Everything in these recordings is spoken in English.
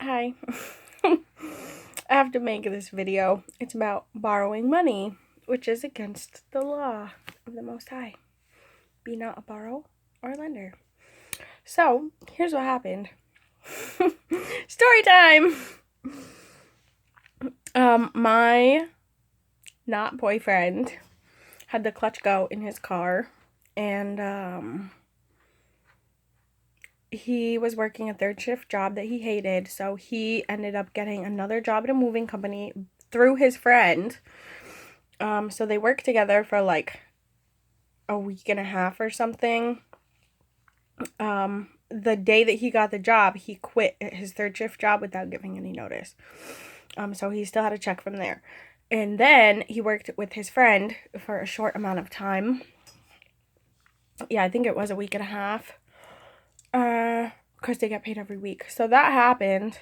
Hi. I have to make this video. It's about borrowing money, which is against the law of the Most High. Be not a borrow or a lender. So, here's what happened. Story time! My not boyfriend had the clutch go in his car, and he was working a third shift job that he hated, so he ended up getting another job at a moving company through his friend. So they worked together for like a week and a half or something. The day that he got the job, he quit his third shift job without giving any notice. So he still had a check from there. And then he worked with his friend for a short amount of time. Yeah, I think it was a week and a half. Because they get paid every week. So that happened.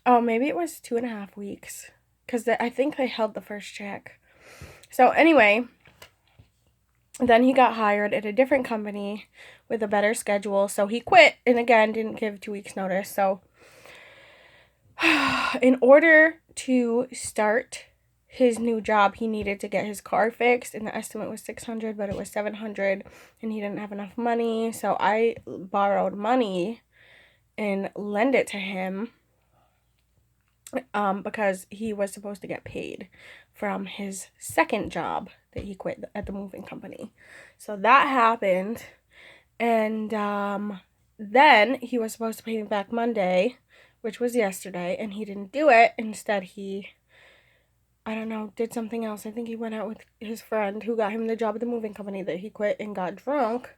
Oh, maybe it was 2.5 weeks. Because I think they held the first check. So anyway, then he got hired at a different company with a better schedule. So he quit and again didn't give 2 weeks notice. So in order to start his new job, he needed to get his car fixed, and the estimate was $600, but it was $700, and he didn't have enough money. So I borrowed money and lent it to him because he was supposed to get paid from his second job that he quit at the moving company. So that happened, and then he was supposed to pay me back Monday, which was yesterday, and he didn't do it. Instead, he, I don't know, did something else. I think he went out with his friend who got him the job at the moving company that he quit and got drunk.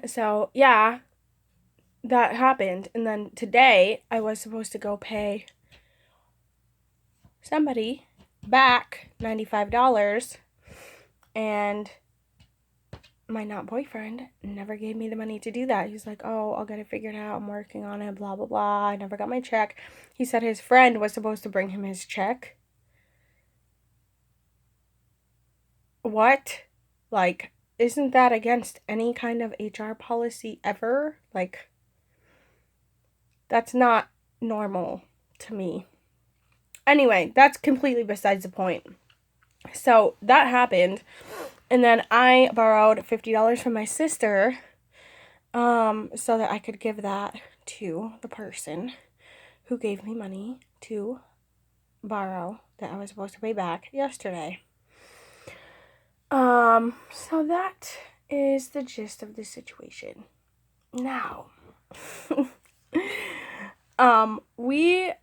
So, yeah, that happened. And then today, I was supposed to go pay somebody back $95, and my not boyfriend never gave me the money to do that. He's like, oh, I'll get it figured out. I'm working on it, blah, blah, blah. I never got my check. He said his friend was supposed to bring him his check. What? Like, isn't that against any kind of HR policy ever? Like, that's not normal to me. Anyway, that's completely besides the point. So that happened. And then I borrowed $50 from my sister so that I could give that to the person who gave me money to borrow that I was supposed to pay back yesterday. So that is the gist of the situation. Now, me,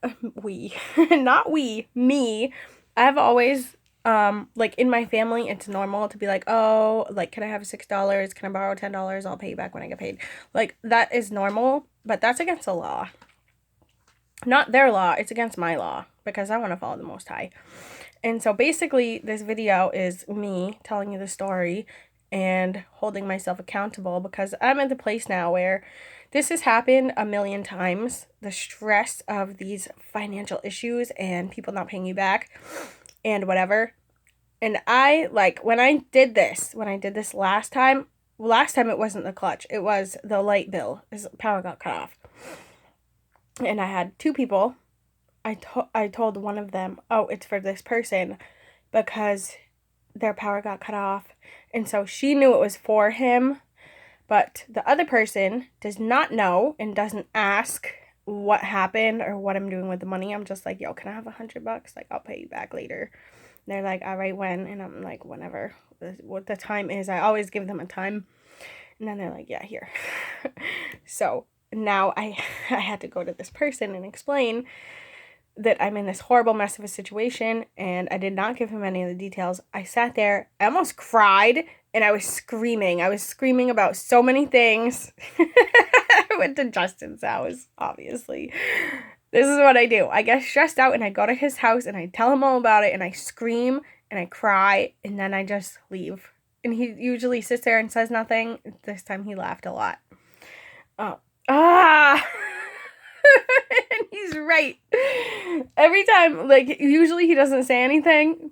I've always, like in my family, it's normal to be like, oh, like, can I have $6? Can I borrow $10? I'll pay you back when I get paid. Like, that is normal, but that's against the law. Not their law, it's against my law, because I want to follow the Most High. And so basically, this video is me telling you the story and holding myself accountable, because I'm at the place now where this has happened a million times. The stress of these financial issues and people not paying you back and whatever. And I, like, when I did this last time it wasn't the clutch. It was the light bill. His power got cut off. And I had two people. I told one of them, oh, it's for this person because their power got cut off. And so she knew it was for him. But the other person does not know and doesn't ask what happened or what I'm doing with the money. I'm just like, yo, can I have $100? Like, I'll pay you back later. And they're like, all right, when? And I'm like, whenever. What the time is. I always give them a time. And then they're like, yeah, here. So now I had to go to this person and explain that I'm in this horrible mess of a situation, and I did not give him any of the details. I sat there, I almost cried, and I was screaming. I was screaming about so many things. I went to Justin's house, obviously. This is what I do. I get stressed out, and I go to his house, and I tell him all about it, and I scream, and I cry, and then I just leave. And he usually sits there and says nothing. This time he laughed a lot. And he's right. Every time, like, usually he doesn't say anything,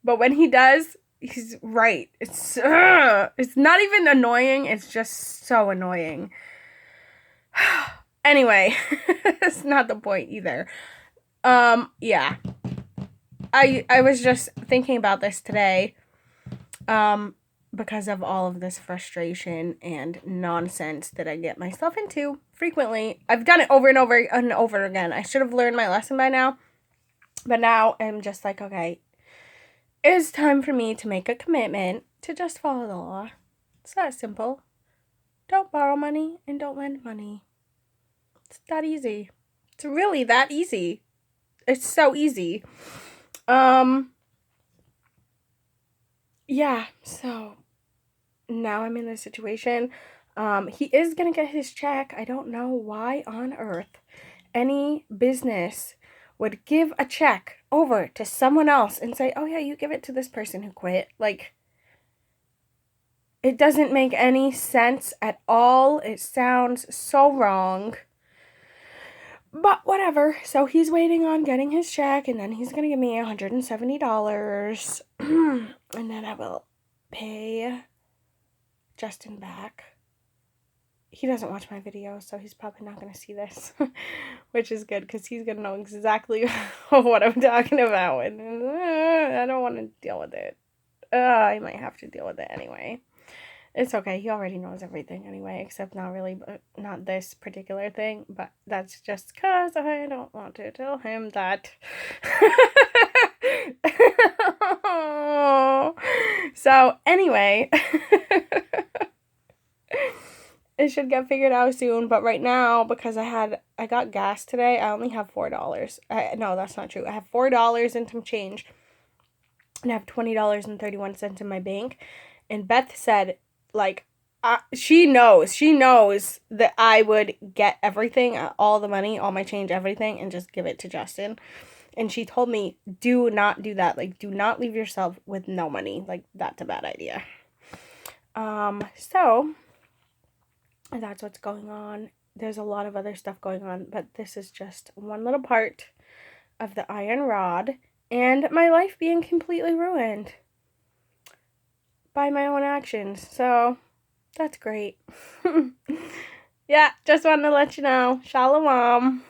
but when he does, he's right. It's not even annoying, it's just so annoying. Anyway, it's not the point either. Yeah. I was just thinking about this today. Because of all of this frustration and nonsense that I get myself into frequently. I've done it over and over and over again. I should have learned my lesson by now. But now I'm just like, okay, it's time for me to make a commitment to just follow the law. It's that simple. Don't borrow money and don't lend money. It's that easy. It's really that easy. It's so easy. Yeah, so now I'm in this situation. He is gonna get his check. I don't know why on earth any business would give a check over to someone else and say, oh yeah, you give it to this person who quit. Like, it doesn't make any sense at all. It sounds so wrong. But whatever. So he's waiting on getting his check, and then he's gonna give me $170. And then I will pay Justin back. He doesn't watch my videos, so he's probably not going to see this, which is good because he's going to know exactly what I'm talking about, and I don't want to deal with it. I might have to deal with it anyway. It's okay. He already knows everything anyway, except not this particular thing, but that's just because I don't want to tell him that. So, anyway... It should get figured out soon, but right now, because I got gas today, I only have $4. No, that's not true. I have $4 and some change, and I have $20.31 in my bank. And Beth said, like, she knows that I would get everything, all the money, all my change, everything, and just give it to Justin. And she told me, do not do that. Like, do not leave yourself with no money. Like, that's a bad idea. So... that's what's going on. There's a lot of other stuff going on, but this is just one little part of the iron rod and my life being completely ruined by my own actions. So that's great. Yeah, just wanted to let you know. Shalom.